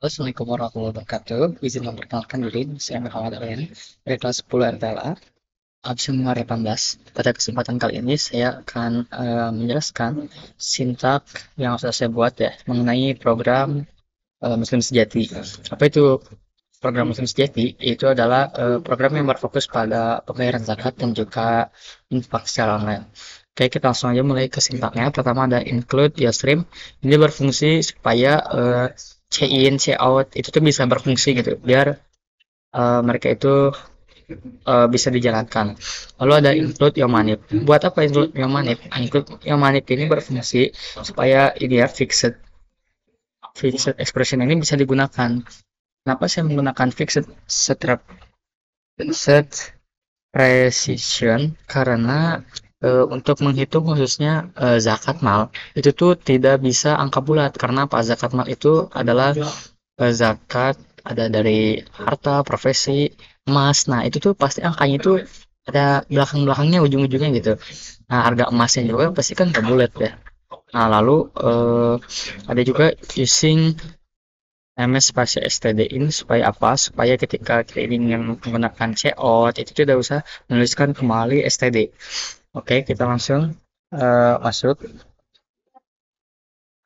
Assalamualaikum warahmatullahi wabarakatuh. Izin memperkenalkan diri, saya Muhammad Aryan dari kelas 10 RTLA, absen 18. Pada kesempatan kali ini saya akan menjelaskan sintak yang sudah saya buat ya mengenai program Muslim Sejati. Apa itu program Muslim Sejati? Itu adalah program yang berfokus pada pembayaran zakat dan juga infak secara online. Oke, kita langsung aja mulai ke sintaknya. Pertama ada include stream. Ini berfungsi supaya C-in, C-out itu tuh bisa berfungsi gitu, biar mereka itu bisa dijalankan. Lalu ada include Yomanip. Buat apa include Yomanip? Include Yomanip ini berfungsi supaya ini ya fixed expression ini bisa digunakan. Kenapa saya menggunakan fixed set precision? Karena untuk menghitung khususnya zakat mal itu tuh tidak bisa angka bulat karena apa? Zakat mal itu adalah zakat ada dari harta, profesi, emas. Nah, itu tuh pasti angkanya itu ada belakang-belakangnya, ujung-ujungnya gitu. Nah, harga emasnya juga pasti kan nggak bulat ya. Nah, lalu ada juga using MS spasi STD ini supaya apa? Supaya ketika kita ingin menggunakan checkout itu tidak usah menuliskan kembali STD. Oke, kita langsung masuk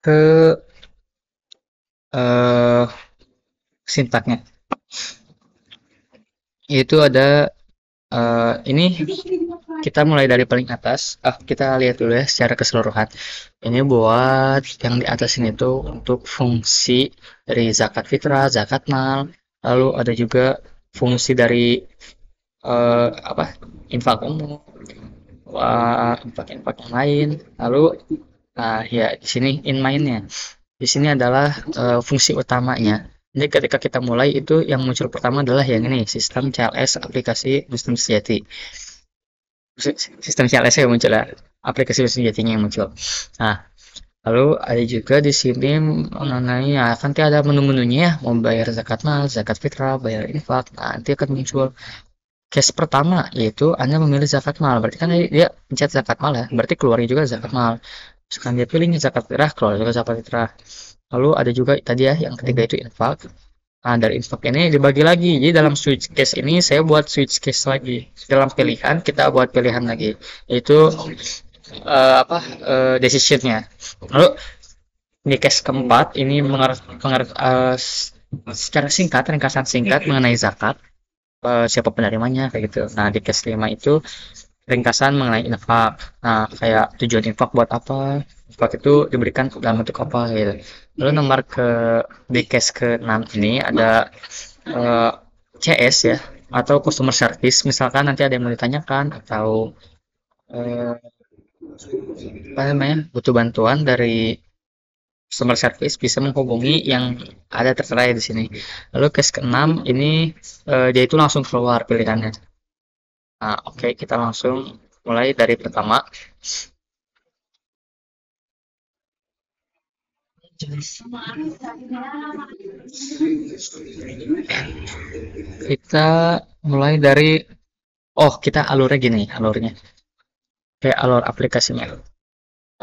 ke uh, sintaknya. Yaitu ada ini kita mulai dari paling atas. Kita lihat dulu ya secara keseluruhan. Ini buat yang di atas ini tuh untuk fungsi dari zakat fitrah, zakat mal, lalu ada juga fungsi dari apa? Infak umum, infak-infak yang lain. Lalu ya di sini in mind-nya. Di sini adalah fungsi utamanya. Jadi ketika kita mulai itu yang muncul pertama adalah yang ini, sistem CLS aplikasi Muslim Sejati. Sistem CLS yang muncul ya, aplikasi Muslim Sejatinya yang muncul. Nah, lalu ada juga di sini mengenai ya kan ada menu-menunya ya, mau bayar zakat mal, zakat fitrah, bayar infak. Nah, nanti akan muncul case pertama yaitu Anda memilih zakat mal. Berarti kan dia pencet zakat mal ya, berarti keluarnya juga zakat mal. Misalkan dia pilihnya zakat fitrah, keluar juga zakat fitrah. Lalu ada juga tadi ya yang ketiga itu infak. Nah, dari infak ini dibagi lagi. Jadi dalam switch case ini saya buat switch case lagi. Dalam pilihan kita buat pilihan lagi. Yaitu apa decisionnya. Lalu di case keempat ini secara singkat, ringkasan singkat mengenai zakat. Siapa penerimanya kayak gitu. Nah, di case 5 itu ringkasan mengenai infak. Nah, kayak tujuan infak buat apa? Infak itu diberikan dalam bentuk apa gitu. Lalu nomor di case ke-6 ini ada eh, CS ya atau customer service. Misalkan nanti ada yang mau ditanyakan atau eh, apa namanya butuh bantuan dari customer service bisa menghubungi yang ada tertera di sini. Lalu case ke-6 ini dia itu langsung keluar pilihannya. Nah, oke, kita langsung mulai dari pertama. Kita mulai dari kita alurnya gini, alurnya. Kayak alur aplikasinya.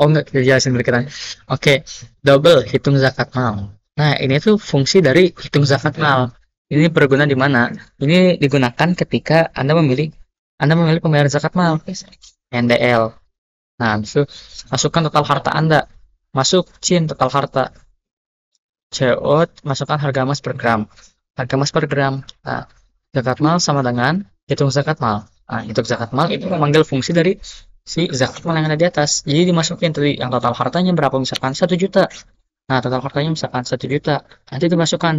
Oh, enggak, kita jelasin dulu kita. Oke, double hitung zakat mal. Nah, ini tuh fungsi dari hitung zakat mal. Ini berguna di mana? Ini digunakan ketika Anda memilih pembayaran zakat mal, NDL. Nah, itu masukkan total harta Anda. Masuk CIN total harta. COT masukkan harga emas per gram. Harga emas per gram. Nah, zakat mal sama dengan hitung zakat mal. Nah, hitung zakat mal itu memanggil fungsi dari si zakat mal yang ada di atas. Jadi dimasukin tadi yang total hartanya berapa, misalkan 1 juta. Nah, total hartanya misalkan 1 juta. Nanti dimasukkan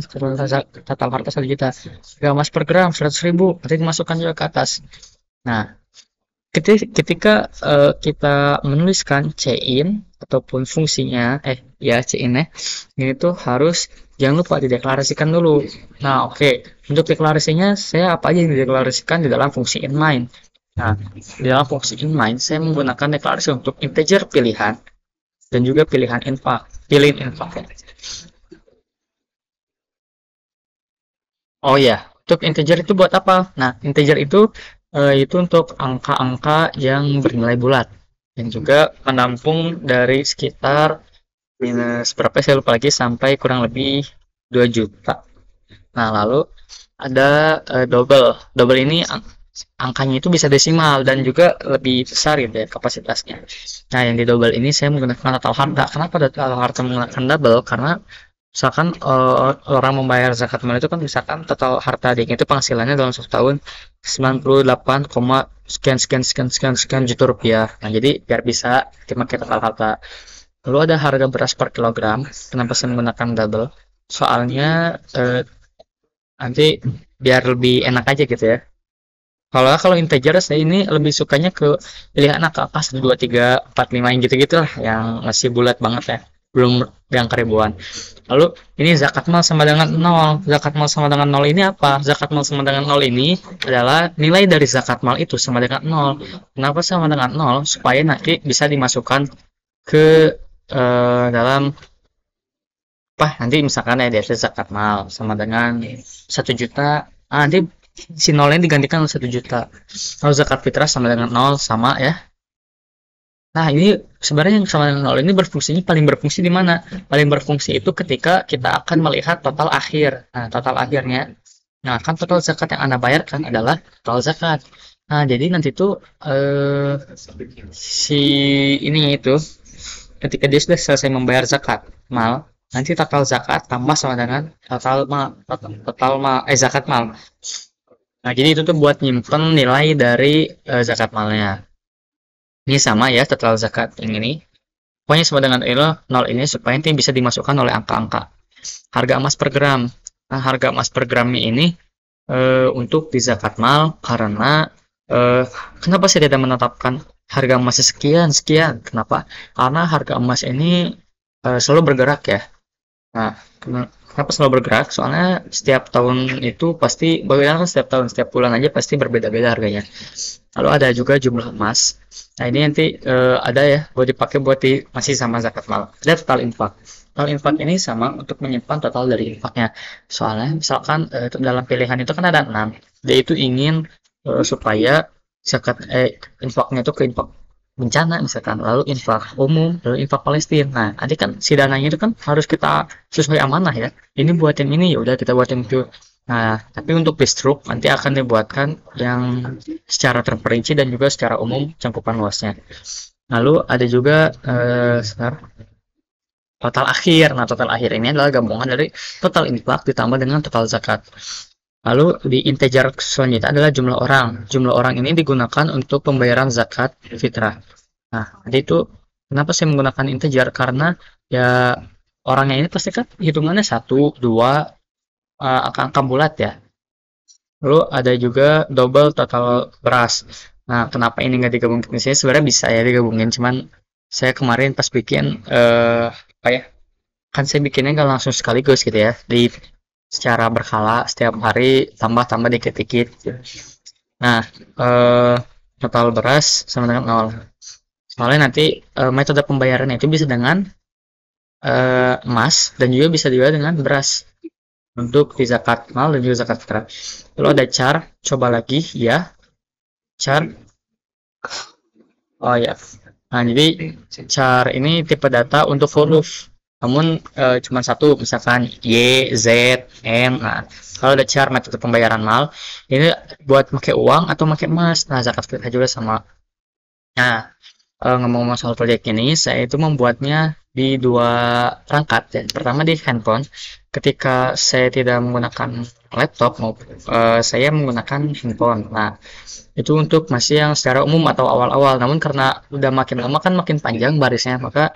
total harta 1 juta. Harga emas per gram 100.000. Nanti dimasukkan juga ke atas. Nah, ketika kita menuliskan C-in ataupun fungsinya C-in ini tuh harus jangan lupa dideklarasikan dulu. Nah, oke. Untuk deklarasinya saya apa aja yang dideklarasikan di dalam fungsi inline. Nah, di dalam fungsi inline saya menggunakan deklarasi untuk integer pilihan dan juga pilihan infak. Pilih infak ya. Oh ya, untuk integer itu buat apa? Nah, integer itu untuk angka-angka yang bernilai bulat dan juga menampung dari sekitar minus berapa saya lupa lagi sampai kurang lebih 2 juta. Nah, lalu ada double. Double ini angkanya itu bisa desimal dan juga lebih besar gitu ya kapasitasnya. Nah, yang di double ini saya menggunakan total harta. Kenapa total harta menggunakan double? Karena misalkan orang membayar zakat mal itu kan misalkan total harta dia itu penghasilannya dalam satu tahun 98, sekian sekian sekian sekian sekian juta rupiah. Nah, jadi biar bisa dipakai total harta. Lalu ada harga beras per kilogram. Kenapa saya menggunakan double? Soalnya nanti biar lebih enak aja gitu ya. Kalau integer saya ini lebih sukanya ke pilihan angka-angka 1, 2, 3, 4, 5 yang gitu-gitu lah, yang masih bulat banget ya. Belum yang keribuan. Lalu ini zakat mal sama dengan 0. Zakat mal sama dengan 0 ini apa? Zakat mal sama dengan 0 ini adalah nilai dari zakat mal itu sama dengan 0. Kenapa sama dengan 0? Supaya nanti bisa dimasukkan ke dalam apa? Nanti misalkan ya dia zakat mal sama dengan 1 juta. Nanti si nolnya digantikan oleh 1 juta. Lalu zakat fitrah sama dengan 0 sama ya. Nah, ini sebenarnya yang sama dengan 0 ini berfungsinya paling berfungsi di mana? Paling berfungsi itu ketika kita akan melihat total akhir. Nah, total akhirnya. Nah, kan total zakat yang Anda bayarkan adalah total zakat. Nah, jadi nanti tuh si ini itu ketika dia sudah selesai membayar zakat mal, nanti total zakat tambah sama dengan total mal zakat mal. Nah, jadi itu tuh buat nyimpen nilai dari zakat malnya. Ini sama ya total zakat yang ini. Pokoknya sama dengan nol ini supaya nanti bisa dimasukkan oleh angka-angka. Harga emas per gram. Nah, harga emas per gram ini untuk di zakat mal karena kenapa saya tidak menetapkan harga emasnya sekian sekian? Kenapa? Karena harga emas ini selalu bergerak ya. Nah, kenapa selalu bergerak? Soalnya setiap tahun itu pasti, bagaimana kan setiap tahun, setiap bulan aja pasti berbeda-beda harganya. Lalu ada juga jumlah emas. Nah, ini nanti ada ya, buat dipakai buat masih sama zakat mal. Ada total infak. Total infak ini sama untuk menyimpan total dari infaknya. Soalnya misalkan dalam pilihan itu kan ada 6. Dia itu ingin supaya zakat infaknya itu ke infak bencana misalkan, lalu infak umum, lalu infak Palestina. Nah, nanti kan si dananya itu kan harus kita sesuai amanah ya. Ini buat yang ini ya udah kita buat yang itu. Nah, tapi untuk distruk nanti akan dibuatkan yang secara terperinci dan juga secara umum cakupan luasnya. Lalu ada juga total akhir. Nah, total akhir ini adalah gabungan dari total infak ditambah dengan total zakat. Lalu di integer selanjutnya adalah jumlah orang. Jumlah orang ini digunakan untuk pembayaran zakat fitrah. Nah, jadi itu kenapa saya menggunakan integer? Karena ya orangnya ini pasti kan hitungannya 1, 2, angka-angka bulat ya. Lalu ada juga double total beras. Nah, kenapa ini nggak digabungin di sini? Sebenarnya bisa ya digabungin, cuman saya kemarin pas bikin apa ya? Kan saya bikinnya nggak langsung sekaligus gitu ya. Di secara berkala setiap hari tambah-tambah dikit-dikit. Nah, total beras sama dengan 0. Soalnya nanti metode pembayarannya itu bisa dengan emas dan juga bisa juga dengan beras untuk di zakat mal dan juga zakat fitrah. Lalu ada char, coba lagi ya. Char. Oh ya. Nah, jadi char ini tipe data untuk huruf. Namun cuma satu, misalkan Y, Z, N. Nah, kalau ada char metode pembayaran mal, ini buat pakai uang atau pakai emas. Nah, zakat fitrah juga sama. Nah, ngomong-ngomong soal proyek ini, saya itu membuatnya di 2 perangkat ya. Pertama di handphone, ketika saya tidak menggunakan laptop, saya menggunakan handphone. Nah, itu untuk masih yang secara umum atau awal-awal. Namun karena udah makin lama kan makin panjang barisnya, maka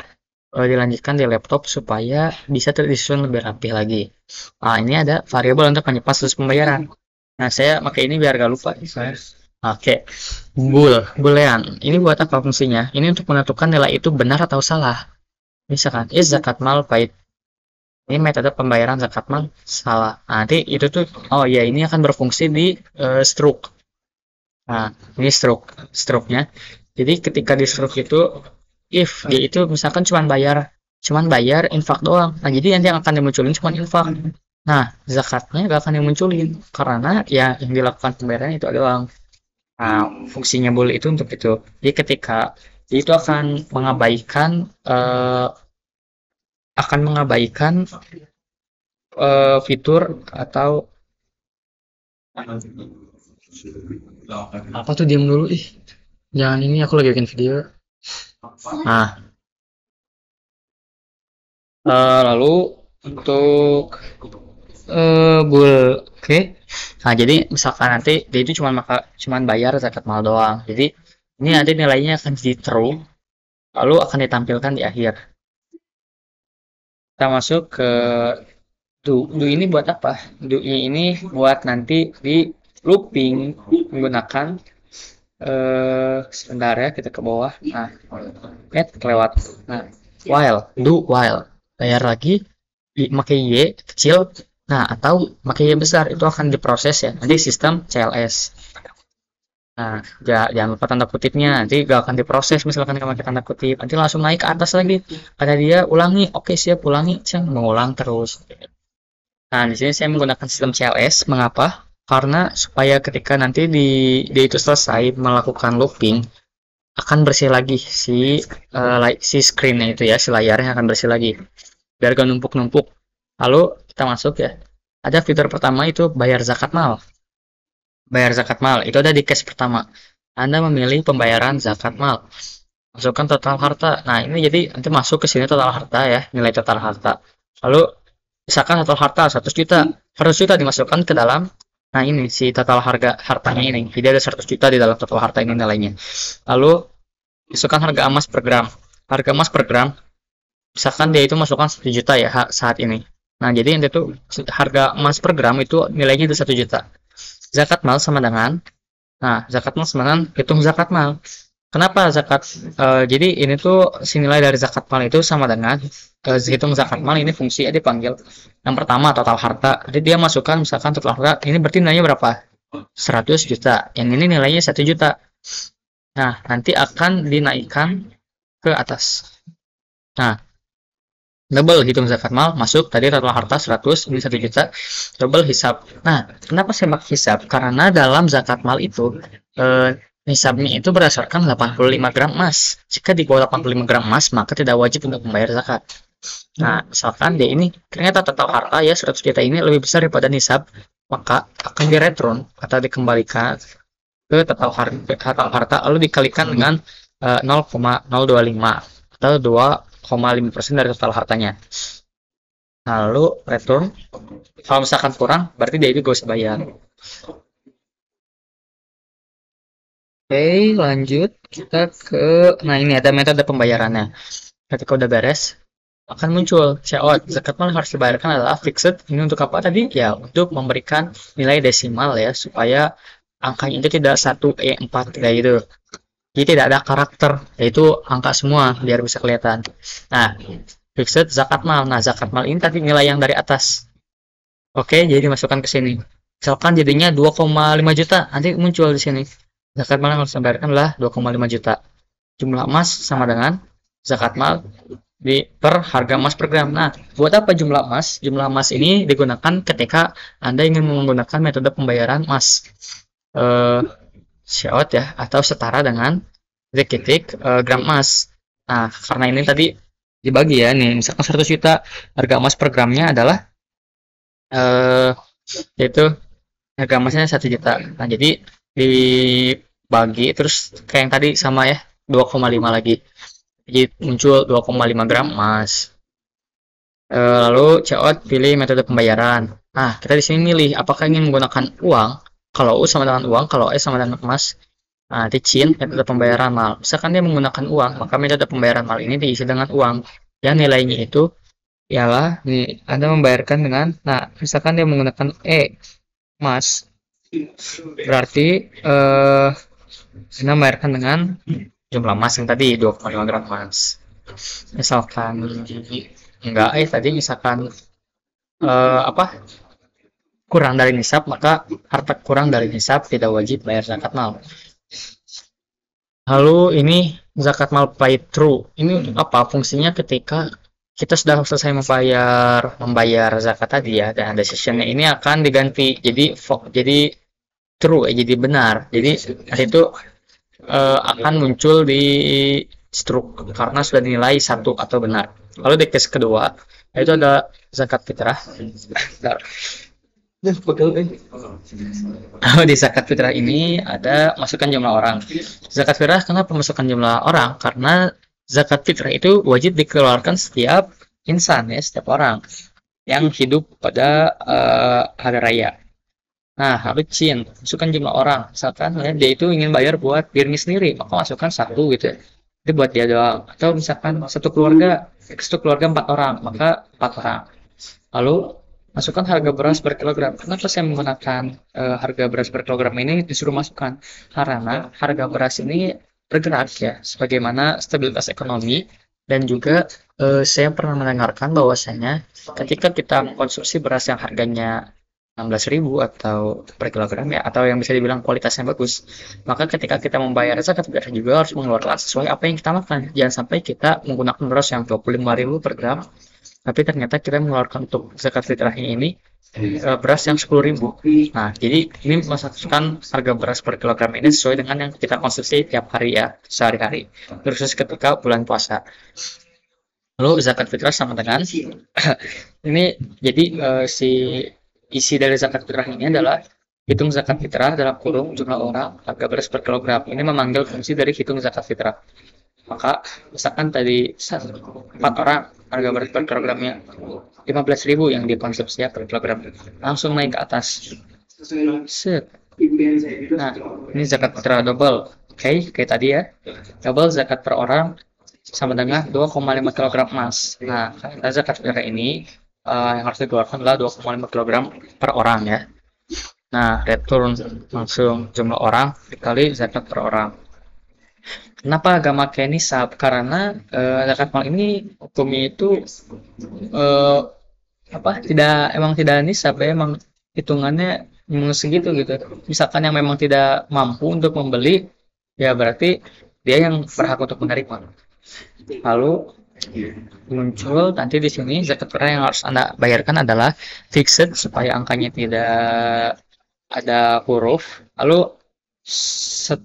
dilanjutkan di laptop supaya bisa tersusun lebih rapi lagi. Nah, ini ada variabel untuk penyepas status pembayaran. Nah, saya pakai ini biar gak lupa. Oke, boolean. Ini buat apa fungsinya? Ini untuk menentukan nilai itu benar atau salah. Misalkan, is zakat mal paid. Ini metode pembayaran zakat mal salah. Nah, nanti itu tuh, oh ya ini akan berfungsi di stroke. Nah, ini stroke-nya. Jadi ketika di stroke itu, if dia itu misalkan cuman bayar infak doang. Nah, jadi nanti yang akan dimunculin cuma infak. Nah, zakatnya gak akan dimunculin karena ya yang dilakukan pembayaran itu adalah fungsinya boleh itu untuk itu. Jadi ketika itu akan mengabaikan fitur atau apa tuh, diam dulu ih, jangan, ini aku lagi bikin video. Nah, lalu untuk oke. Nah, jadi misalkan nanti dia itu cuman bayar zakat mal doang. Jadi ini nanti nilainya akan jadi true, lalu akan ditampilkan di akhir. Kita masuk ke do ini buat apa? Do ini buat nanti di looping menggunakan sebentar ya, kita ke bawah. Nah, kelewat. Nah, while bayar lagi pakai y kecil. Nah, atau pakai y besar, itu akan diproses ya nanti sistem CLS. Nah, jangan lupa tanda kutipnya, nanti gak akan diproses misalkan kamu pakai tanda kutip, nanti langsung naik ke atas lagi, kata dia ulangi, oke siap, ulangi, saya mengulang terus. Nah, di sini saya menggunakan sistem CLS. Mengapa? Karena supaya ketika nanti dia itu selesai melakukan looping, akan bersih lagi si screen-nya itu ya, si layarnya akan bersih lagi, biar gak numpuk-numpuk. Lalu kita masuk ya. Ada fitur pertama itu bayar zakat mal. Bayar zakat mal itu ada di case pertama. Anda memilih pembayaran zakat mal. Masukkan total harta. Nah, ini jadi nanti masuk ke sini total harta ya, nilai total harta. Lalu misalkan total harta 100 juta. 100 juta dimasukkan ke dalam, nah ini si total hartanya ini. Jadi ada 100 juta di dalam total harta ini nilainya. Lalu masukkan harga emas per gram. Harga emas per gram misalkan dia itu masukkan 1 juta ya saat ini. Nah, jadi nanti itu harga emas per gram itu nilainya itu 1 juta. Zakat mal sama dengan, nah zakat mal sama dengan hitung zakat mal. Kenapa zakat? Jadi ini tuh si nilai dari zakat mal itu sama dengan hitung zakat mal, ini fungsi dipanggil. Yang pertama total harta. Jadi dia masukkan misalkan total harta ini berarti nilainya berapa? 100 juta. Yang ini nilainya 1 juta. Nah, nanti akan dinaikkan ke atas. Nah, double hitung zakat mal, masuk tadi total harta 100, ini 1 juta, double hisap. Nah, kenapa saya pakai hisap? Karena dalam zakat mal itu hisapnya itu berdasarkan 85 gram emas. Jika di bawah 85 gram emas, maka tidak wajib untuk membayar zakat. Nah, misalkan dia ini ternyata total harta ya 100 juta ini lebih besar daripada nisab, maka akan diretron atau dikembalikan ke total harta lalu dikalikan dengan 0,025 atau 2,5% dari total hartanya. Lalu return, kalau misalkan kurang berarti dia itu gak usah bayar. Oke, lanjut kita ke, nah ini ada metode pembayarannya. Ketika udah beres akan muncul checkout. Zakat mal harus dibayarkan adalah fixed. Ini untuk apa tadi? Ya, untuk memberikan nilai desimal ya, supaya angkanya itu tidak 1E4 kayak gitu. Jadi tidak ada karakter, yaitu angka semua biar bisa kelihatan. Nah, fixed zakat mal. Nah, zakat mal ini tadi nilai yang dari atas. Oke, jadi masukkan ke sini. Misalkan jadinya 2,5 juta, nanti muncul di sini. Zakat mal yang harus dibayarkan adalah 2,5 juta. Jumlah emas sama dengan zakat mal per harga emas per gram. Nah, buat apa jumlah emas? Jumlah emas ini digunakan ketika Anda ingin menggunakan metode pembayaran emas. Short ya, atau setara dengan titik gram emas. Nah, karena ini tadi dibagi ya, nih misalkan 100 juta, harga emas per gramnya adalah yaitu harga emasnya 1 juta. Nah, jadi dibagi terus kayak yang tadi sama ya, 2,5 lagi. Jadi muncul 2,5 gram emas. Lalu checkout, pilih metode pembayaran. Nah, kita di sini milih apakah ingin menggunakan uang. Kalau U sama dengan uang, kalau S sama dengan emas. Nah, nanti CIN, metode pembayaran mal. Misalkan dia menggunakan uang, maka metode pembayaran mal ini diisi dengan uang. Yang nilainya itu ialah, nih, Anda membayarkan dengan, nah, misalkan dia menggunakan emas, berarti Anda membayarkan dengan jumlah emas yang tadi, 2,5 gram emas. Misalkan, enggak, tadi misalkan, apa, kurang dari nisab, maka harta kurang dari nisab tidak wajib bayar zakat mal. Lalu ini zakat mal pay through. Ini untuk apa? Fungsinya ketika kita sudah selesai membayar zakat tadi ya, dan ada sessionnya ini akan diganti jadi true, jadi benar. Jadi itu akan muncul di struk karena sudah dinilai satu atau benar. Lalu di case kedua, Itu ada zakat fitrah. Bentar. Oh, di zakat fitrah ini ada masukkan jumlah orang. Zakat fitrah kenapa masukkan jumlah orang? Karena zakat fitrah itu wajib dikeluarkan setiap insan ya, setiap orang yang hidup pada hari raya. Nah, harus Cin, masukkan jumlah orang. Misalkan ya, dia itu ingin bayar buat dirinya sendiri, maka masukkan satu gitu ya. Itu buat dia doang. Atau misalkan satu keluarga 4 orang, maka 4 orang. Lalu masukkan harga beras per kilogram. Kenapa saya menggunakan harga beras per kilogram ini disuruh masukkan? Karena harga beras ini bergerak ya, sebagaimana stabilitas ekonomi dan juga saya pernah mendengarkan bahwasanya ketika kita mengkonsumsi beras yang harganya 16.000 atau per kilogram ya, atau yang bisa dibilang kualitasnya bagus, maka ketika kita membayar zakat fitrah juga harus mengeluarkan sesuai apa yang kita makan. Jangan sampai kita menggunakan beras yang 25.000 per gram, tapi ternyata kita mengeluarkan untuk zakat fitrahnya ini beras yang 10.000. Nah, jadi ini masukkan harga beras per kilogram ini sesuai dengan yang kita konsumsi tiap hari ya, sehari-hari, terus ketika bulan puasa. Lalu zakat fitrah sama dengan ini, jadi si isi dari zakat fitrah ini adalah hitung zakat fitrah dalam kurung jumlah orang harga beras per kilogram. Ini memanggil fungsi dari hitung zakat fitrah. Maka misalkan tadi 4 orang harga beras per kilogramnya 15.000 yang dikonsumsi ya per kilogram, langsung naik ke atas. Set. Nah, ini zakat fitrah double. Oke, kayak tadi ya. Double zakat per orang sama dengan 2,5 kg emas. Nah, zakat fitrah ini yang harus dikeluarkan adalah 2,5 kg per orang ya. Nah, return langsung jumlah orang dikali zakat per orang. Kenapa agak pakai nisab? Karena zakat mal ini hukumnya itu tidak nisab ya, emang hitungannya segitu gitu. Misalkan yang memang tidak mampu untuk membeli, ya berarti dia yang berhak untuk menerima. Lalu muncul nanti di sini zakat fitrah yang harus Anda bayarkan adalah fixed supaya angkanya tidak ada huruf. Lalu set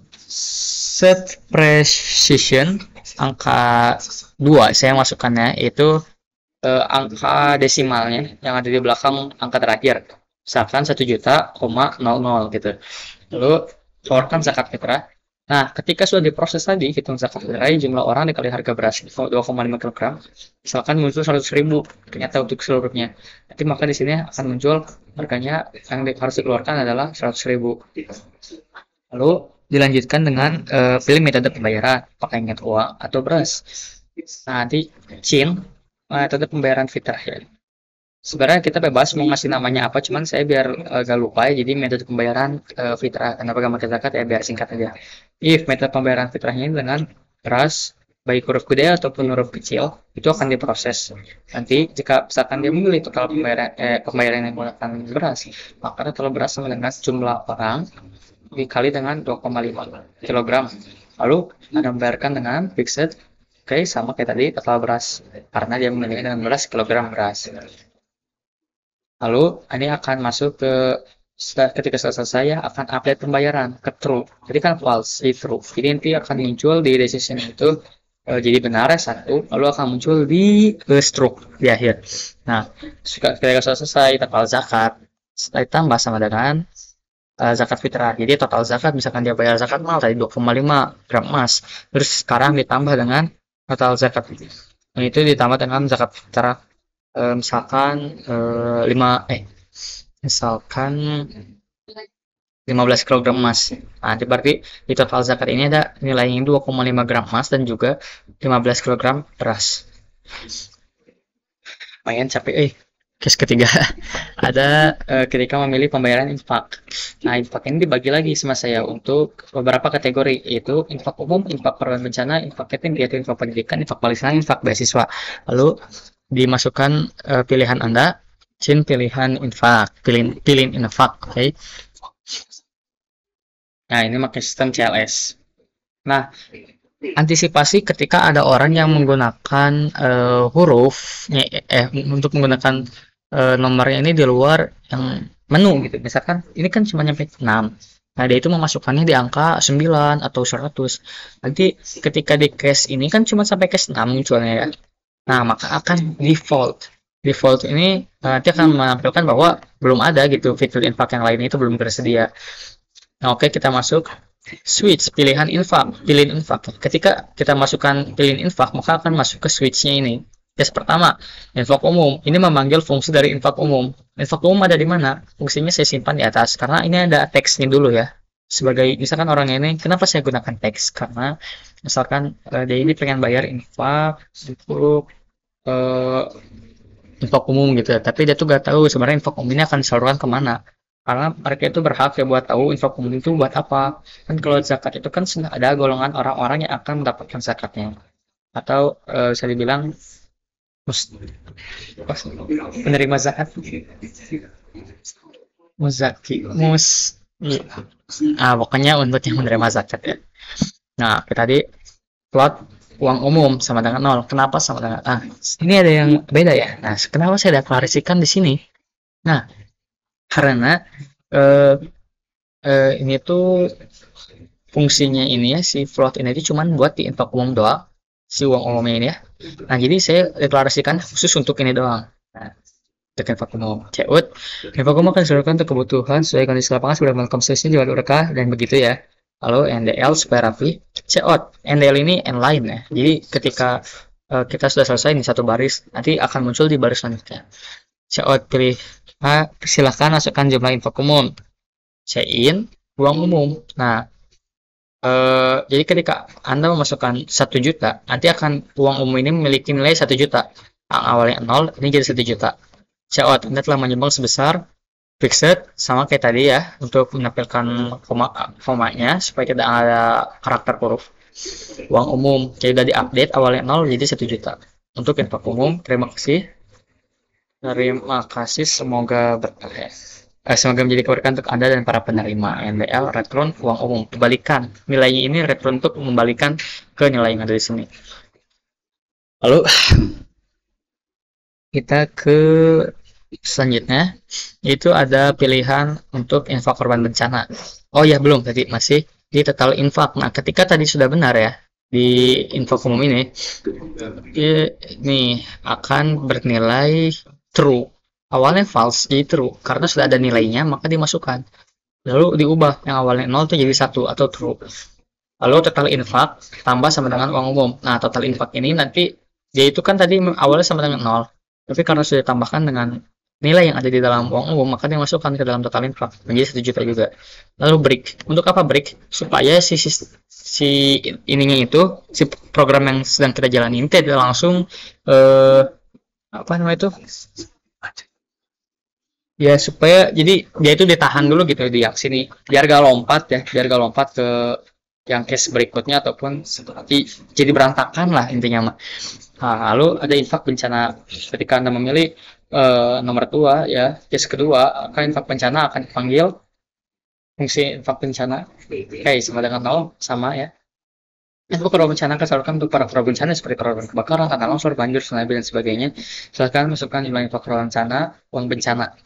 precision angka 2 saya masukkannya itu angka desimalnya yang ada di belakang angka terakhir. Misalkan 1.000.00 gitu. Lalu keluarkan zakat fitrah. Nah, ketika sudah diproses tadi, hitung zakat fitrah jumlah orang dikali harga beras 2,5 kg, misalkan muncul 100.000 ternyata untuk seluruhnya. Nanti maka di sini akan muncul harganya yang harus dikeluarkan adalah 100.000. Lalu dilanjutkan dengan pilih metode pembayaran, pakai ingat uang atau beras. Nah, nanti Cin metode pembayaran fitrah ya. Sebenarnya kita bebas mau ngasih namanya apa, cuman saya biar gak lupa ya, jadi metode pembayaran fitrah. Kenapa gak pakai zakat ya, biar singkat aja. If metode pembayaran fitrahnya dengan beras, baik huruf gede ataupun huruf kecil, itu akan diproses. Nanti jika misalkan dia memilih total pembayaran yang menggunakan beras, maka total beras sama dengan jumlah orang dikali dengan 2,5 kg. Lalu Anda membayarkan dengan fixed, oke, sama kayak tadi total beras, karena dia memilih dengan beras kilogram beras. Lalu ini akan masuk ke ketika selesai saya akan update pembayaran ke true. Jadi kan false di true. Jadi nanti akan muncul di decision itu jadi benar ya satu, lalu akan muncul di stroke di akhir. Nah, ketika selesai total zakat, setelah ditambah sama dengan zakat fitrah. Jadi total zakat misalkan dia bayar zakat mal tadi 2,5 gram emas, terus sekarang ditambah dengan total zakat. Nah, itu ditambah dengan zakat fitrah misalkan 15 kg emas. Nah, berarti di total zakat ini ada nilainya 2,5 gram emas dan juga 15 kg beras. Lumayan capek. Case ketiga ada ketika memilih pembayaran infak. Nah, infak ini dibagi lagi sama saya untuk beberapa kategori, yaitu infak umum, infak korban bencana, infak yatim, yaitu infak pendidikan, infak warisan, infak beasiswa. Lalu dimasukkan pilihan Anda, Cin pilihan infak, pilih infak, oke. Okay. Nah, ini pakai sistem CLS. Nah, antisipasi ketika ada orang yang menggunakan huruf untuk menggunakan nomornya ini di luar yang menu gitu. Misalkan ini kan cuma nyampe 6. Nah, dia itu memasukkannya di angka 9 atau 100. Nanti ketika di cache ini kan cuma sampai cache 6 munculnya ya. Nah, maka akan default default ini nanti akan menampilkan bahwa belum ada gitu fitur infak yang lain itu belum tersedia. Nah, oke, kita masuk switch pilihan infak, pilih infak. Ketika kita masukkan pilih infak, maka akan masuk ke switchnya ini. Tes pertama, infak umum. Ini memanggil fungsi dari infak umum. Infak umum ada di mana? Fungsinya saya simpan di atas karena ini ada teksnya dulu ya. Sebagai misalkan orang ini, kenapa saya gunakan teks? Karena misalkan dia ini pengen bayar infak untuk eh, infak umum gitu ya, tapi dia tuh gak tahu sebenarnya infak umum ini akan disalurkan kemana, karena mereka itu berhak ya buat tahu infak umum itu buat apa. Kan kalau zakat itu kan sudah ada golongan orang-orang yang akan mendapatkan zakatnya, atau bisa dibilang mus- penerima zakat, muzaki mus iya. Pokoknya untuk yang menerima zakat ya. Nah, kita tadi plot uang umum sama dengan nol. Kenapa sama dengan ini ada yang beda ya. Nah, kenapa saya deklarasikan di sini? Nah, karena eh, ini tuh fungsinya ini ya, si float ini tuh cuman buat di infak umum doang, si uang umumnya ini ya. Nah, jadi saya deklarasikan khusus untuk ini doang. Nah, untuk infak umum. Ceut, infak umum akan disalurkan untuk kebutuhan sesuai kondisi lapangan sebagaimana komposisinya di berkah dan begitu ya. Lalu NDL supaya rapi. Ceut, NDL ini N-line ya. Jadi ketika kita sudah selesai di satu baris, nanti akan muncul di baris selanjutnya. Ceut, pilih silakan masukkan jumlah infak umum. C-in uang umum. Nah, jadi ketika Anda memasukkan 1 juta, nanti akan uang umum ini memiliki nilai 1 juta. Awalnya 0, ini jadi 1 juta. Checkout, Anda telah menyumbang sebesar fixed, sama kayak tadi ya, untuk menampilkan komanya, supaya tidak ada karakter huruf. Uang umum, jadi sudah diupdate, awalnya 0, jadi 1 juta. Untuk infak umum, terima kasih. Terima kasih, semoga berkah ya. Semoga menjadi keberkahan untuk Anda dan para penerima. NDL return uang umum. Kebalikan. Nilainya ini return untuk membalikan ke nilai yang ada di sini. Lalu kita ke selanjutnya, itu ada pilihan untuk infak korban bencana. Oh ya, belum tadi masih di total infak. Nah, ketika tadi sudah benar ya di infak umum ini akan bernilai true. Awalnya false jadi true karena sudah ada nilainya, maka dimasukkan. Lalu diubah yang awalnya 0 itu jadi 1 atau true. Lalu total infak tambah sama dengan uang umum. Nah, total infak ini nanti dia itu kan tadi awalnya sama dengan 0. Tapi karena sudah ditambahkan dengan nilai yang ada di dalam uang umum, maka dimasukkan ke dalam total infak menjadi 1 juta juga. Lalu break. Untuk apa break? Supaya si ininya itu, si program yang sedang kita jalani ini tidak langsung apa namanya itu? Ya, supaya jadi dia itu ditahan dulu gitu di yang sini, biar gak lompat ya, biar gak lompat ke yang case berikutnya ataupun seperti jadi berantakan lah intinya mah. Nah, lalu ada infak bencana. Ketika Anda memilih nomor 2 ya, case kedua, akan infak bencana akan dipanggil fungsi infak bencana. Oke, sama dengan 0 sama ya. Infak korban bencana akan disalurkan untuk para korban bencana seperti korban kebakaran, tanah longsor, banjir, tsunami dan sebagainya. Silakan masukkan jumlah infak korban bencana, uang bencana.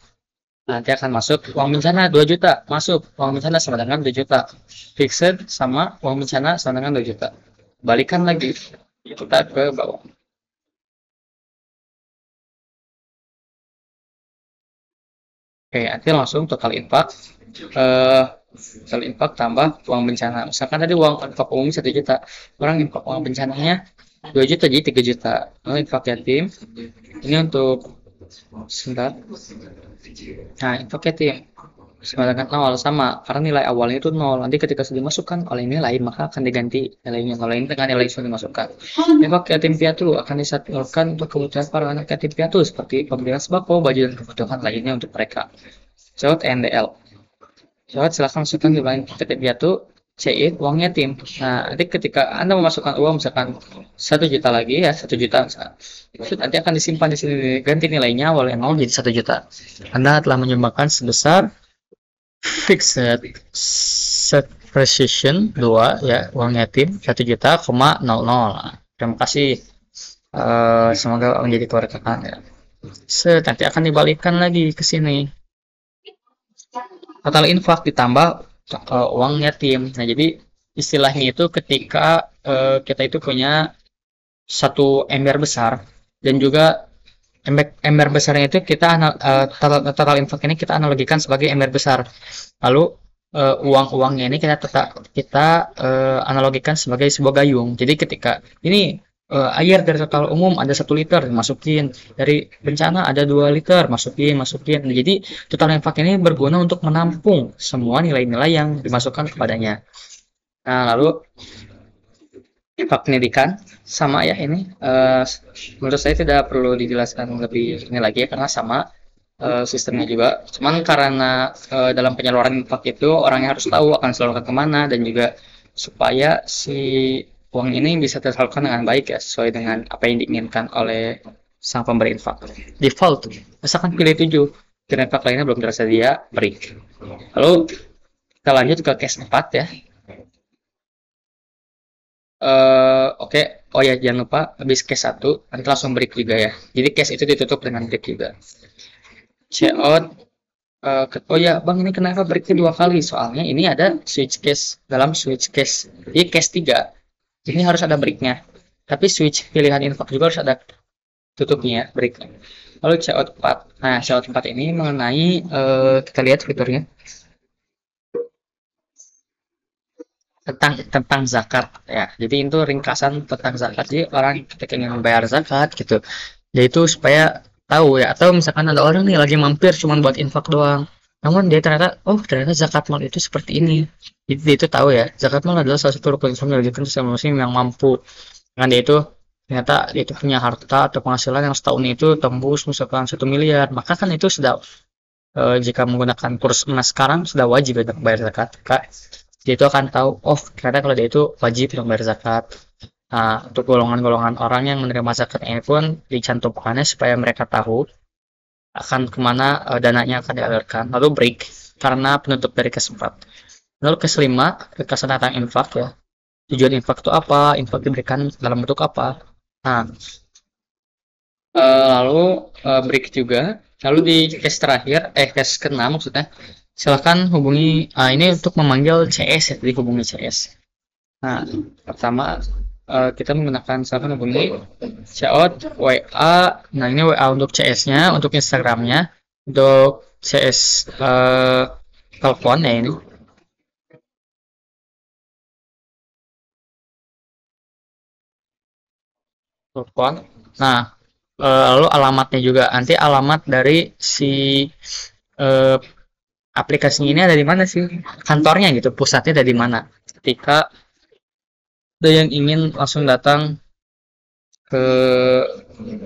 Nanti akan masuk uang bencana 2 juta, masuk uang bencana sama dengan 2 juta. Fixed sama uang bencana sama dengan 2 juta. Balikan lagi kita ke bawah. Oke, nanti langsung total infak. Total infak tambah uang bencana. Misalkan tadi uang infak umum 1 juta. Orang infak uang bencananya 2 juta jadi 3 juta. Lalu infak yatim. Ini untuk sebentar. Nah, infak yatim sama dengan 0 sama karena nilai awalnya itu 0. Nanti ketika sudah dimasukkan oleh nilai maka akan diganti nilainya. Kalau ini dengan nilai sudah dimasukkan. Infak yatim piatu akan disalurkan untuk kebutuhan para anak yatim piatu seperti pembelian sembako, baju dan kebutuhan lainnya untuk mereka. Jawab NDL. Jawab silakan masukkan jumlah yatim piatu C-in uang yatim. Nah, nanti ketika Anda memasukkan uang misalkan 1 juta lagi ya, 1 juta misalkan, itu nanti akan disimpan di sini, ganti nilainya awalnya 0 jadi 1 juta. Anda telah menyumbangkan sebesar fixed set precision 2 ya, uang yatim 1 juta, 00. Terima kasih. Semoga menjadi keberkahan ya. Nanti akan dibalikkan lagi ke sini. Total infak ditambah uang yatim. Nah, jadi istilahnya itu ketika kita itu punya satu ember besar dan juga Ember besarnya itu kita total infak ini kita analogikan sebagai ember besar. Lalu uang-uangnya ini kita analogikan sebagai sebuah gayung. Jadi ketika ini air dari total umum ada 1 liter, masukin. Dari bencana ada 2 liter, masukin. Jadi total infak ini berguna untuk menampung semua nilai-nilai yang dimasukkan kepadanya. Nah, lalu infak pendidikan sama ya ini. Menurut saya tidak perlu dijelaskan lebih ini lagi ya, karena sama sistemnya juga. Cuman karena dalam penyaluran infak itu orangnya harus tahu akan disalurkan kemana, dan juga supaya si uang ini bisa tersalurkan dengan baik ya, sesuai dengan apa yang diinginkan oleh sang pemberi infak. Default, misalkan pilih 7, dan infak lainnya belum tersedia, break. Lalu kita lanjut ke case 4 ya. Oke. Oh ya, jangan lupa habis case 1 nanti langsung break juga ya. Jadi case itu ditutup dengan break juga. Checkout. Oh ya, Bang, ini kenapa breaknya 2 kali? Soalnya ini ada switch case dalam switch case. Jadi case 3 ini harus ada breaknya. Tapi switch pilihan infak juga harus ada tutupnya, break. Lalu checkout 4. Nah, checkout 4 ini mengenai kita lihat fiturnya tentang zakat ya. Jadi itu ringkasan tentang zakat. Jadi orang ketika ingin membayar zakat gitu, yaitu supaya tahu ya, atau misalkan ada orang nih lagi mampir cuma buat infak doang, namun dia ternyata, oh ternyata zakat mal itu seperti ini. Jadi dia itu tahu ya, zakat mal adalah salah satu rukun Islam yang diwajibkan setiap muslim yang mampu. Dengan dia itu ternyata dia itu punya harta atau penghasilan yang setahun itu tembus misalkan 1 miliar, maka kan itu sudah jika menggunakan kurs emas sekarang sudah wajib untuk bayar zakat. Dia itu akan tahu, oh ternyata kalau dia itu wajib untuk bayar zakat. Nah, untuk golongan-golongan orang yang menerima zakat ini pun dicantumkannya supaya mereka tahu akan kemana dananya akan dialirkan. Lalu break karena penutup dari kesempat. Lalu kelima, ringkasan tentang infak ya. Tujuan infak itu apa? Infak diberikan dalam bentuk apa? Nah, lalu break juga. Lalu di case terakhir, case ke-6 maksudnya, silakan hubungi, ini untuk memanggil CS ya, jadi hubungi CS. Nah, pertama kita menggunakan silakan hubungi chat WA. Nah, ini WA untuk CS-nya, untuk Instagram-nya, untuk CS telepon ya ini. Telepon. Nah, lalu alamatnya juga. Nanti alamat dari si eh, aplikasinya ini ada di mana sih? Kantornya gitu, pusatnya ada di mana? Ketika ada yang ingin langsung datang ke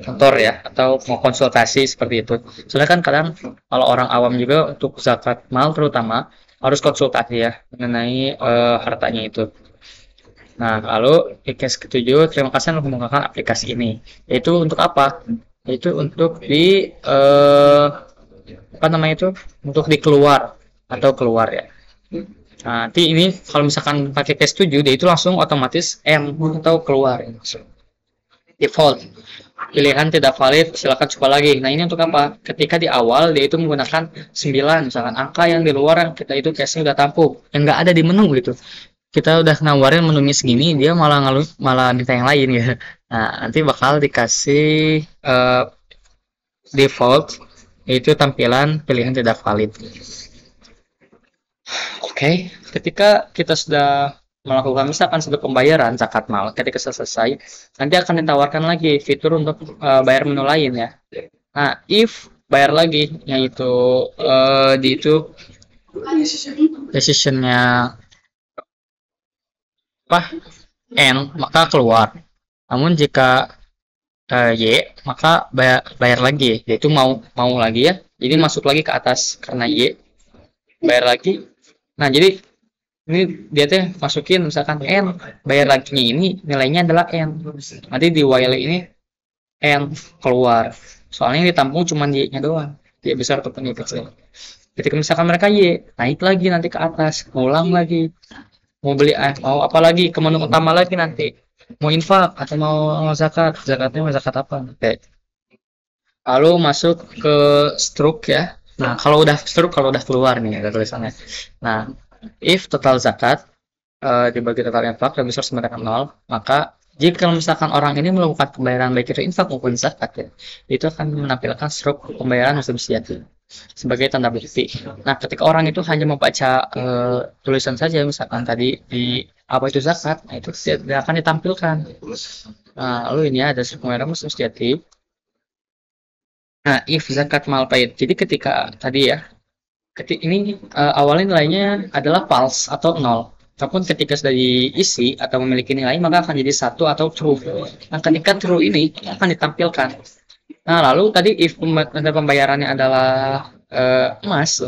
kantor ya, atau mau konsultasi seperti itu. Soalnya kan kadang kalau orang awam juga untuk zakat mal terutama harus konsultasi ya mengenai hartanya itu. Nah, lalu di case ke-7, terima kasih telah menggunakan aplikasi ini. Yaitu untuk apa? Yaitu untuk di apa namanya itu? Untuk dikeluar atau keluar ya. Nah, nanti ini kalau misalkan pakai case 7, dia itu langsung otomatis M atau keluar ya. Default. Pilihan tidak valid, silakan coba lagi. Nah, ini untuk apa? Ketika di awal dia itu menggunakan 9, misalkan angka yang di luar yang kita itu case-nya udah tampuk, yang nggak ada di menu gitu. Kita udah nawarin menunya segini, dia malah minta yang lain ya. Nah, nanti bakal dikasih default, yaitu tampilan pilihan tidak valid. Oke, ketika kita sudah melakukan misalkan sudah pembayaran zakat mal, ketika selesai, nanti akan ditawarkan lagi fitur untuk bayar menu lain ya. Nah, if bayar lagi, yaitu di itu decisionnya apa N, maka keluar. Namun jika Y, maka bayar lagi, yaitu mau lagi ya. Jadi masuk lagi ke atas karena Y, bayar lagi. Nah, jadi ini dia teh masukin misalkan N, bayar lagi ini nilainya adalah N. Nanti di while ini N keluar. Soalnya ditampung cuma Y-nya doang. Y besar ataupun Y kecil. Ketika misalkan mereka Y, naik lagi nanti ke atas, ngulang lagi. Mau beli mau apa lagi, ke menu utama lagi nanti. Mau infak atau mau zakat. Zakatnya mau zakat apa? Oke. Lalu masuk ke stroke ya. Nah, kalau udah stroke, kalau udah keluar nih ada tulisannya. Nah, if total zakat dibagi total infak dan besar sama dengan 0, maka Jika misalkan orang ini melakukan pembayaran baik itu infak maupun zakat ya, itu akan menampilkan struk pembayaran muslim sejati sebagai tanda bukti. Nah, ketika orang itu hanya membaca tulisan saja, misalkan tadi di apa itu zakat, nah itu tidak akan ditampilkan. Nah, lalu ini ada struk pembayaran muslim sejati. Nah, if zakat mal paid. Jadi ketika tadi ya, ketika ini awalnya nilainya adalah false atau nol. Ataupun ketika sudah diisi atau memiliki nilai, maka akan jadi satu atau true. Nah, ketika true ini akan ditampilkan. Nah, lalu tadi if pembayarannya adalah emas,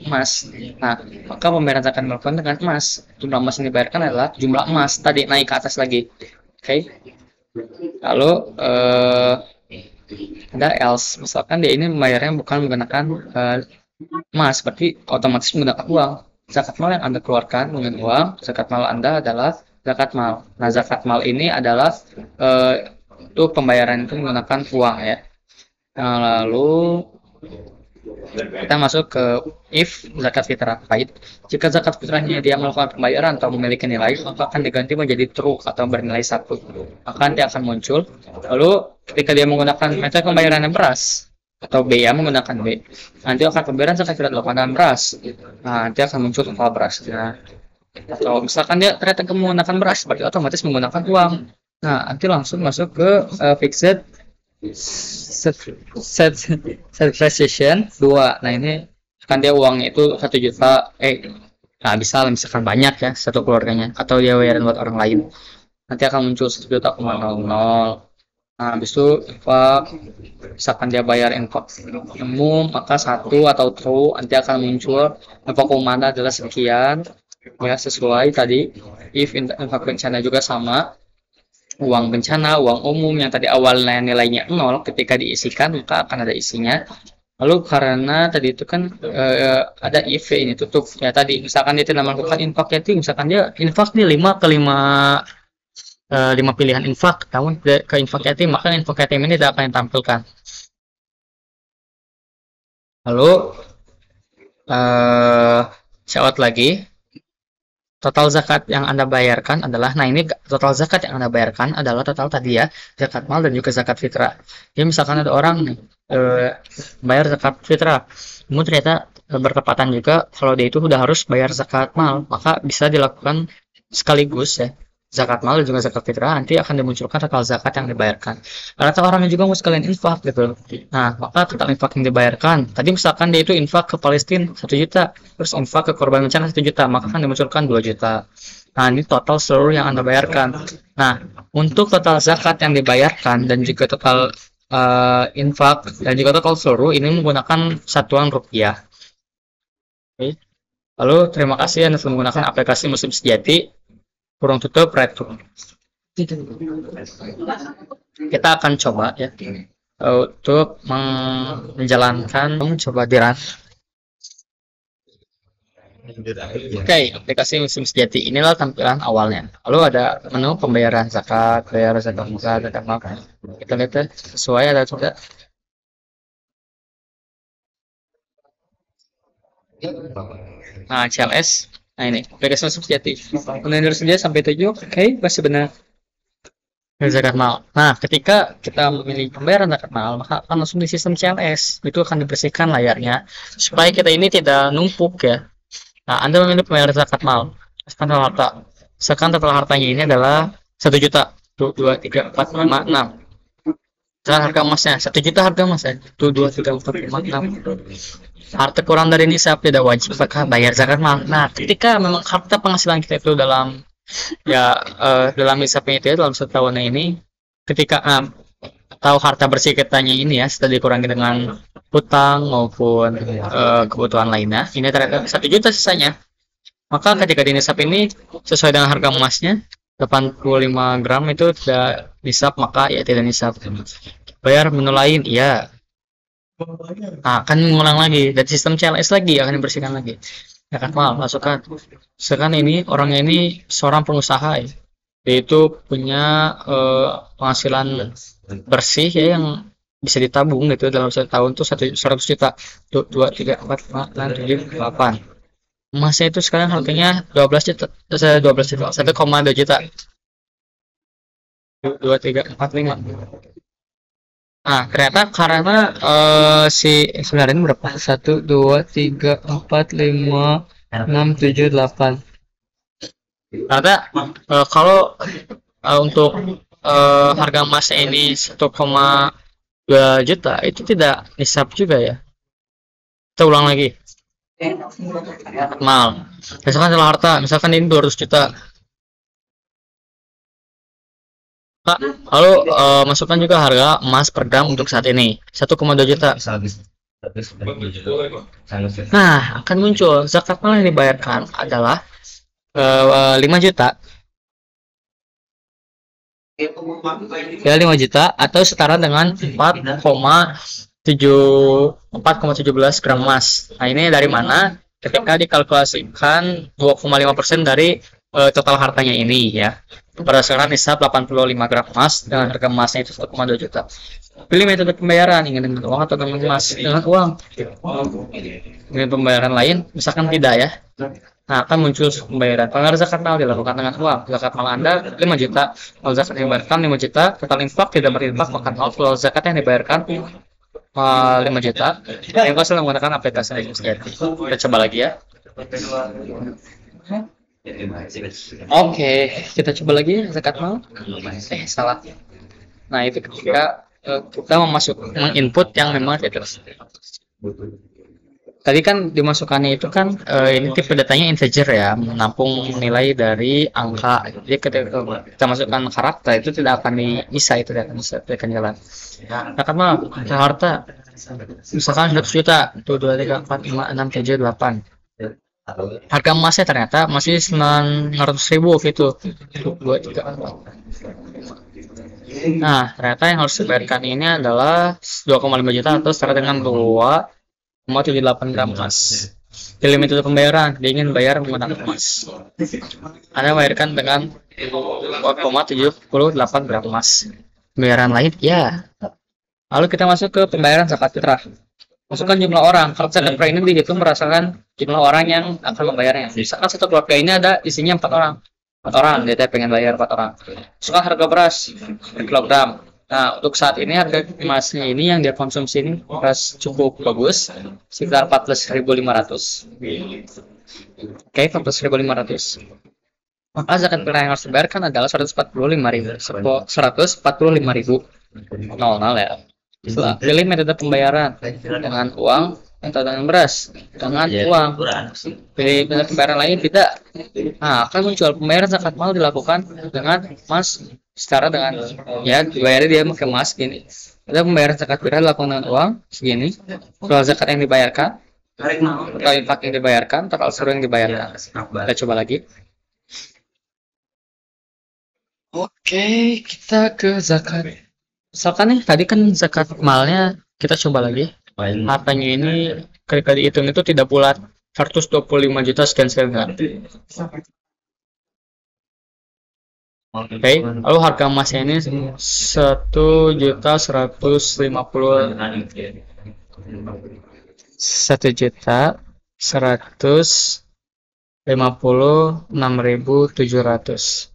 emas. Nah, maka pembayaran akan dilakukan dengan emas. Jumlah emas yang dibayarkan adalah jumlah emas. Tadi naik ke atas lagi. Oke. Okay. Lalu ada else. Misalkan dia ini membayarnya bukan menggunakan emas, berarti otomatis menggunakan uang. Zakat mal yang Anda keluarkan dengan uang, zakat mal Anda adalah zakat mal. Nah, zakat mal ini adalah itu pembayaran itu menggunakan uang ya. Nah, lalu kita masuk ke if zakat fitrah paid. Jika zakat fitrahnya dia melakukan pembayaran atau memiliki nilai, maka akan diganti menjadi true atau bernilai 1. Maka nanti akan muncul. Lalu ketika dia menggunakan metode pembayaran yang beras atau B ya, menggunakan B, nanti akan pembayaran zakat fitrah dilakukan dengan beras. Nah, nanti akan muncul total beras. Nah, atau misalkan dia ternyata menggunakan beras, berarti otomatis menggunakan uang. Nah, nanti langsung masuk ke fixed set precision 2. Nah, ini kan dia uangnya itu 1 juta. Nah, bisa misalkan banyak ya satu keluarganya, atau dia bayarin buat orang lain. Nanti akan muncul 1 juta, 0,00. Nah, habis itu infak, misalkan dia bayar infak umum, maka 1 atau true, nanti akan muncul infak umum adalah sekian, ya sesuai tadi. If infak bencana juga sama, uang bencana, uang umum yang tadi awalnya nilainya 0, ketika diisikan maka akan ada isinya. Lalu karena tadi itu kan ada if ini tutup ya tadi, misalkan dia tidak melakukan infak ya, misalkan dia infak nih 5 ke 5 pilihan infak, namun ke infak yatim, maka infak yatim ini tidak akan ditampilkan. Lalu shout lagi, total zakat yang Anda bayarkan adalah, nah ini total zakat yang Anda bayarkan adalah total tadi ya, zakat mal dan juga zakat fitrah. Jadi misalkan ada orang bayar zakat fitrah, namun ternyata bertepatan juga kalau dia itu sudah harus bayar zakat mal, maka bisa dilakukan sekaligus ya, zakat mal dan juga zakat fitrah, nanti akan dimunculkan total zakat yang dibayarkan. Atau orangnya juga mau sekalian infak gitu. Nah, maka total infak yang dibayarkan, tadi misalkan dia itu infak ke Palestina 1 juta, terus infak ke korban bencana 1 juta, maka akan dimunculkan 2 juta. Nah, ini total seluruh yang Anda bayarkan. Nah, untuk total zakat yang dibayarkan dan juga total infak dan juga total seluruh ini menggunakan satuan rupiah. Oke. Lalu terima kasih Anda telah menggunakan aplikasi Muslim Sejati. Kurung tutup red. Kita akan coba ya untuk menjalankan, coba di run. Oke, aplikasi Muslim Sejati inilah tampilan awalnya. Lalu ada menu pembayaran zakat, bayar zakat muka, zakat mal. Kita lihat ya, sesuai ada tidak. Nah, CLS. Nah, ini aplikasi Muslim Sejati. Menundur saja sampai 7. Oke, masih benar. Zakat mal. Nah, ketika kita memilih pembayaran zakat mal, maka akan langsung di sistem CLS. Itu akan dibersihkan layarnya supaya kita ini tidak numpuk ya. Nah, Anda memilih pembayaran zakat mal. Total harta. Misalkan total hartanya ini adalah 1 juta. 2, 3, 4, 5, 6. Misalkan harga emasnya 1 juta harga emas ya. 2, 3, 4, 5, 6. Harta kurang dari nisab tidak wajib maka bayar zakat mal. Nah, ketika memang harta penghasilan kita itu dalam dalam nisabnya itu ya, dalam setahun ini, ketika atau harta bersih kitanya ini ya sudah dikurangi dengan hutang maupun kebutuhan lainnya, ini ternyata 1 juta sisanya, maka ketika di nisab ini sesuai dengan harga emasnya 85 gram itu tidak nisab, maka ya tidak nisab. Bayar menu lain iya. Nah, akan mengulang lagi dan sistem CLS lagi akan dibersihkan lagi. Ya kan, mal masukkan. Sekarang ini orangnya ini seorang pengusaha ya. Dia itu punya penghasilan bersih ya yang bisa ditabung gitu dalam 1 tahun tuh 100 juta. 2, 3, 4, 5, 6, 7, 8. Emasnya itu sekarang harganya 12 juta, 1,2 juta. 2, 3, 4, 5. Nah, ternyata karena si sebenarnya ini berapa? 1, 2, 3, 4, 5, 6, 7, 8. Ternyata kalau untuk harga emasnya ini 1,2 juta itu tidak nisab juga ya. Kita ulang lagi. Mal. Misalkan salah harta, misalkan ini 200 juta. Pak, lalu masukkan juga harga emas per gram untuk saat ini 1,2 juta. Nah, akan muncul zakat mal yang dibayarkan adalah 5 juta. Ya 5 juta atau setara dengan 4,17 gram emas. Nah, ini dari mana? Ketika dikalkulasikan 2,5% dari total hartanya ini ya. Berdasarkan nisab 85 gram emas dengan harga emasnya itu 1,2 juta. Pilih metode pembayaran, ingin dengan uang atau dengan emas? Dengan uang. Dengan pembayaran lain, misalkan tidak ya. Nah, akan muncul pembayaran. Pengeluaran zakat mal dilakukan dengan uang. Zakat mal Anda 5 juta, kalau zakat yang dibayarkan 5 juta, total infak tidak berinfak, maka kalau zakat yang dibayarkan 5 juta. Yang kosong menggunakan aplikasi kita coba lagi ya. Oke, kita coba lagi zakat mal. Salah. Nah, itu ketika kita menginput yang memang tidak. Tadi kan dimasukkannya itu kan ini tipe datanya integer ya, menampung nilai dari angka. Jadi ketika kita masukkan karakter itu tidak akan bisa, itu tidak akan jalan. Zakat mal harta misalkan 100 juta, 1, 2, 3, 4, 5, 6, 7, 8. Harga emasnya ternyata masih 900.000 gitu. 2, 3, 4. Nah, ternyata yang harus dibayarkan ini adalah 2,5 juta atau setara dengan 2,78 gram emas. Pilih metode pembayaran, dia ingin bayar menggunakan emas. Anda bayarkan dengan 2,78 gram emas. Pembayaran lain, ya. Lalu kita masuk ke pembayaran zakat fitrah. Masukkan jumlah orang. Kalau zakat fitrah ini dihitung berdasarkan jumlah orang yang akan membayarnya. Misalkan satu keluarga ini ada isinya 4 orang. 4 orang, dia pengen bayar 4 orang. Masukkan harga beras per kilogram. Nah, untuk saat ini harga emasnya ini yang dia konsumsi ini beras cukup bagus, sekitar 14.500. Oke, 14.500. Maka zakat fitrah yang harus dibayarkan adalah 145.000. 145.000. 00 ya. Setelah pilih metode pembayaran dengan uang atau dengan beras. Dengan uang. Pilih metode pembayaran lain tidak. Nah, akan muncul pembayaran zakat mal dilakukan dengan emas secara dengan ya dibayarnya dia pakai emas gini. Ada pembayaran zakat fitrah dilakukan dengan uang segini. Kalau zakat yang dibayarkan, kalau infak yang dibayarkan, total seluruh yang dibayarkan. Kita coba lagi. Oke, kita ke zakat. Misalkan nih tadi kan zakat malnya kita coba lagi. Hartanya ini ketika dihitung itu tidak bulat, 125 juta sekian kan. Oke, lalu harga emasnya ini 1.156.700.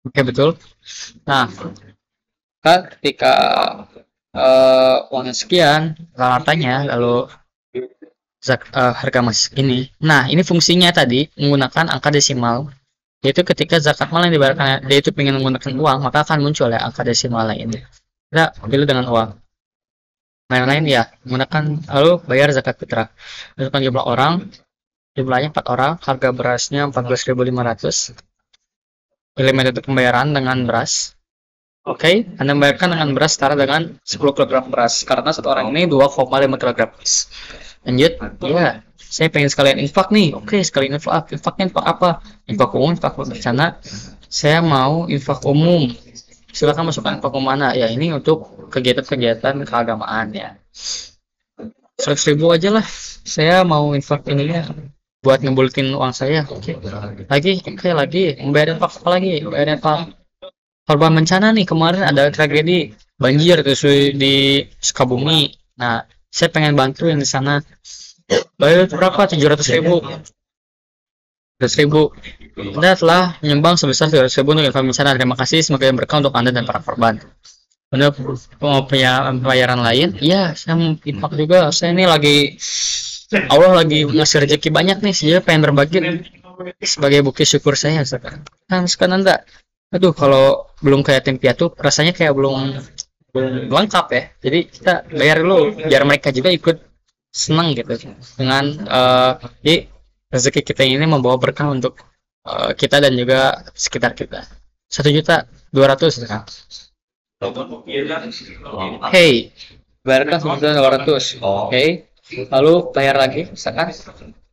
Oke, betul. Nah, ketika uangnya sekian, hartanya lalu harga emas ini. Nah, ini fungsinya tadi menggunakan angka desimal. Yaitu ketika zakat mal yang dibayarkan dia itu ingin menggunakan uang, maka akan muncul ya angka desimalnya ini. Kita pilih dengan uang. Lain-lain ya, menggunakan lalu bayar zakat fitrah. Masukkan jumlah orang, jumlahnya 4 orang, harga berasnya 14.500. Pilih metode pembayaran dengan beras. Oke, Anda membayarkan dengan beras setara dengan 10 kg beras karena satu orang ini 2,5 kg beras. Lanjut, ya, saya pengen sekalian infak nih. Oke, sekalian infak. Infaknya infak apa? Infak umum, infak berencana. Saya mau infak umum. Silakan masukkan infak umum mana? Ya, ini untuk kegiatan-kegiatan keagamaan ya. 100.000 aja lah. Saya mau infak ini ya buat ngebuletin uang saya. Oke. Lagi. Membayar infak apa lagi? Membayar infak korban bencana nih, kemarin ada tragedi banjir di Sukabumi. Nah, saya pengen bantuin di sana. Bayar berapa? 700.000. 700.000. Anda telah menyumbang sebesar 200.000 untuk infak bencana. Terima kasih, semoga yang berkah untuk Anda dan para korban. Untuk pembayaran lain, ya saya mau infak juga. Saya ini Allah lagi ngasih rezeki banyak nih, saya pengen berbagi sebagai bukti syukur saya sekarang. Kan sekarang Anda, aduh kalau belum kayak tim piatu, rasanya kayak belum lengkap ya. Jadi kita bayar dulu biar mereka juga ikut senang gitu dengan di rezeki kita ini membawa berkah untuk kita dan juga sekitar kita. 1.200.000 kan. Hey, bayarkan 1.200.000. Oke. Lalu bayar lagi, misalkan.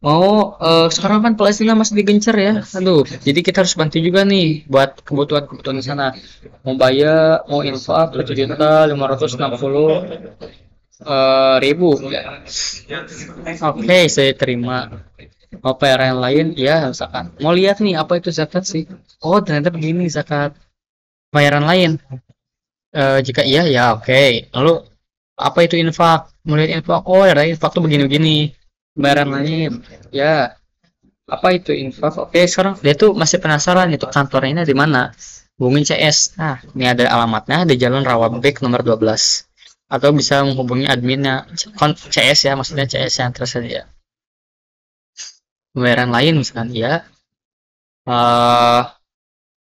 Oh, sekarang kan Palestina masih digencar ya. Aduh, jadi kita harus bantu juga nih buat kebutuhan-kebutuhan di sana. Mau bayar, mau infak 1.560.000. Oke, saya terima. Mau bayar yang lain, ya misalkan. Mau lihat nih apa itu zakat sih? Oh, ternyata begini zakat bayaran lain. Jika iya, ya oke. Lalu apa itu infak? Melihat infak, oh ada infak tuh begini-begini. Bayaran lain, ya. Apa itu infak? Oke, sekarang dia tuh masih penasaran itu kantornya di mana? Hubungin CS. Nah, ini ada alamatnya di Jalan Rawabebek nomor 12. Atau bisa menghubungi adminnya CS ya, maksudnya CS yang tersedia. Pembayaran lain misalkan ya.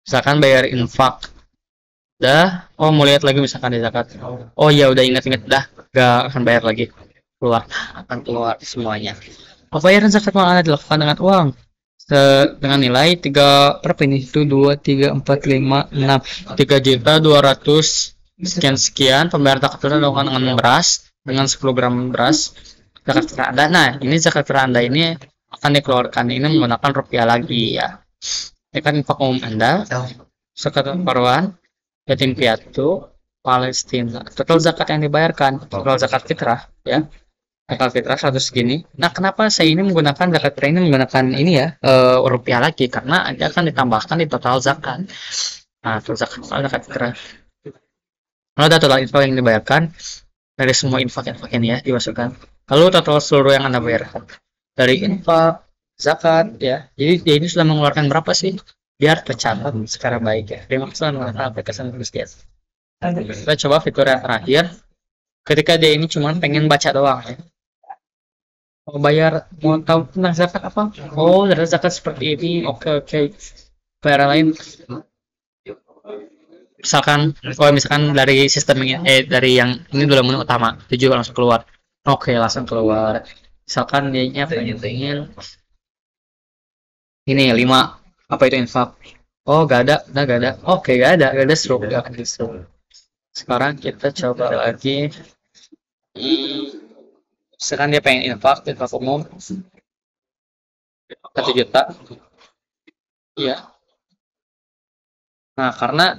Misalkan bayar infak. Oh mau lihat lagi misalkan di zakat. Oh ya udah ingat-ingat dah, gak akan bayar lagi. Akan keluar semuanya. Pembayaran zakat malah dilakukan dengan uang dengan nilai 3 berapa ini? Itu 2 3 4 5 6 3.200.000 sekian. Pembayaran zakat fitrah dilakukan dengan beras dengan 10 gram beras zakat fitrah Anda. Nah, ini zakat fitrah Anda ini akan dikeluarkan ini menggunakan rupiah lagi ya. Ini kan infak umum Anda, zakat paruan, yatim piatu, Palestina. Total zakat yang dibayarkan, total zakat fitrah ya. Zakat fitrah 100 segini. Nah, kenapa saya ini menggunakan zakat fitrah ini menggunakan ini ya, rupiah lagi karena Anda akan ditambahkan di total zakat. Nah, total zakat fitrah. Lalu ada total infak yang dibayarkan dari semua infak-infak ini ya dimasukkan. Lalu total seluruh yang Anda bayarkan dari infak, zakat ya. Jadi dia ini sudah mengeluarkan berapa sih? Biar tercatat secara baik ya. Terima kasih telah menggunakan aplikasi Nulisdias. Kita coba fitur yang terakhir. Ketika dia ini cuma pengen baca doang ya. Mau bayar, mau tahu tentang zakat apa? Oh, dari zakat seperti ini. Oke. Bayaran lain. Misalkan dari sistem ini, dari yang ini dulu menu utama, tujuh langsung keluar. Oke, langsung keluar. Misalkan dia pengen ini 5 apa itu infak? Oh, gak ada. Oke, gak ada stroke, gak akan di stroke. Sekarang kita coba lagi. Sekarang dia pengen infak umum 1 juta. Iya. Nah, karena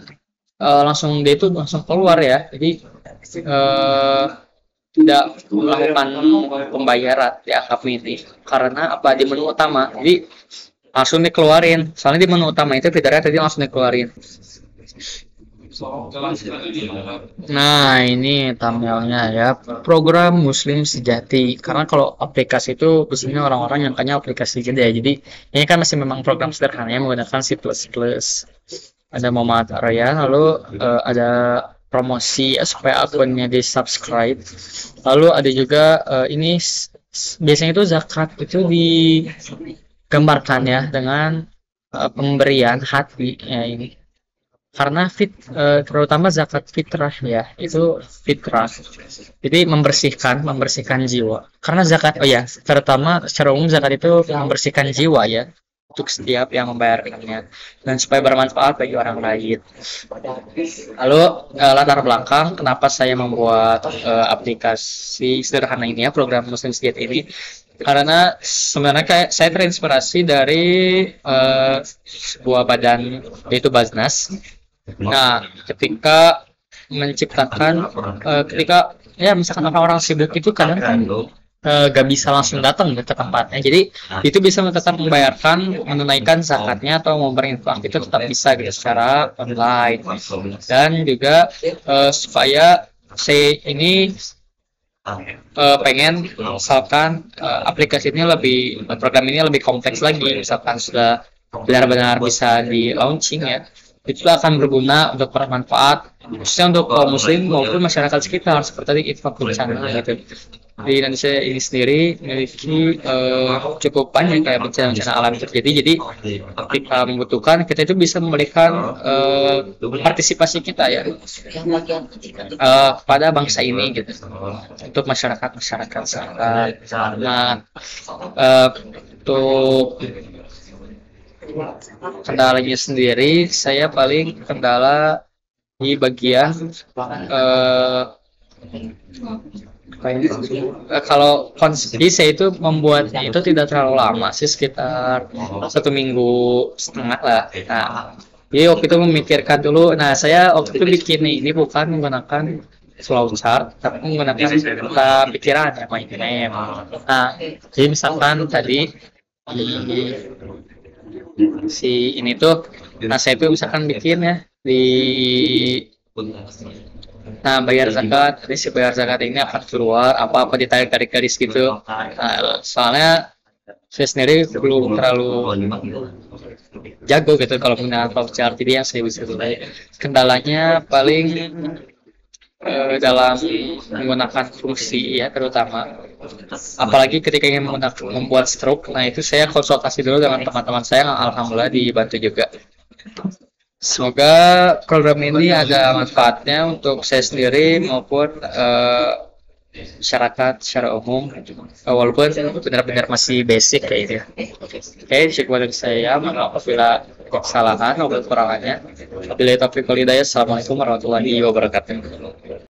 langsung dia itu langsung keluar ya. Jadi tidak melakukan pembayaran dianggap ini karena apa di menu utama. Jadi langsung dikeluarin. Soalnya di menu utama itu fiturnya tadi langsung dikeluarin. Nah, ini thumbnailnya ya, program Muslim Sejati. Karena kalau aplikasi itu biasanya orang-orang nyangkanya aplikasi gede ya. Jadi ini kan masih memang program sederhana yang menggunakan C++. Ada Muhammad Arya, lalu ada promosi ya, supaya akunnya di subscribe. Lalu ada juga ini biasanya itu zakat itu digambarkan ya dengan pemberian hati ya ini. Karena terutama zakat fitrah ya, itu fitrah. Jadi membersihkan jiwa. Karena zakat terutama secara umum zakat itu membersihkan jiwa ya untuk setiap yang membayarkannya dan supaya bermanfaat bagi orang lain. Lalu latar belakang kenapa saya membuat aplikasi sederhana ini ya, program Muslim Sejati ini, karena sebenarnya saya terinspirasi dari sebuah badan yaitu Baznas. Nah, ketika menciptakan ketika ya misalkan orang-orang sibuk itu kadang kan gak bisa langsung datang ke tempatnya, jadi itu bisa tetap membayarkan, menunaikan zakatnya atau mau berinfak itu tetap bisa gitu secara online. Dan juga supaya saya ini pengen misalkan aplikasi ini program ini lebih kompleks lagi, misalkan sudah benar-benar bisa di launching ya, itu akan berguna untuk bermanfaat khususnya untuk kaum muslim maupun masyarakat sekitar seperti infak bencana gitu. Di Indonesia ini sendiri memiliki cukup banyak kayak bencana-bencana alam terjadi, jadi ketika membutuhkan kita itu bisa memberikan partisipasi kita ya kepada bangsa ini gitu, untuk masyarakat sekitar. Nah, eh, untuk kendalanya sendiri, saya paling kendala di bagian eh, kalau konsepsi saya itu membuatnya itu tidak terlalu lama sih, sekitar 1 minggu setengah lah. Nah, jadi waktu itu memikirkan dulu. Nah, saya waktu itu bikin ini bukan menggunakan flowchart, tapi menggunakan pikiran ya, mind map. Nah, jadi misalkan tadi si ini tuh, nah saya tuh misalkan bikin ya di, nah bayar zakat, si bayar zakat ini akan keluar apa-apa ditarik-tarik garis gitu. Nah, soalnya saya sendiri belum terlalu jago gitu kalau menggunakan flowchart, jadi yang saya bisa mulai kendalanya paling dalam menggunakan fungsi ya, terutama apalagi ketika ingin membuat stroke. Nah, itu saya konsultasi dulu dengan teman-teman saya yang alhamdulillah dibantu juga. Semoga program ini ada manfaatnya untuk saya sendiri maupun masyarakat secara umum, walaupun benar-benar masih basic kayak ini. Oke, cukup dari saya. Maaf apabila kesalahan atau kekurangannya. Wabillahi taufiq wal hidayah. Assalamualaikum warahmatullahi wabarakatuh.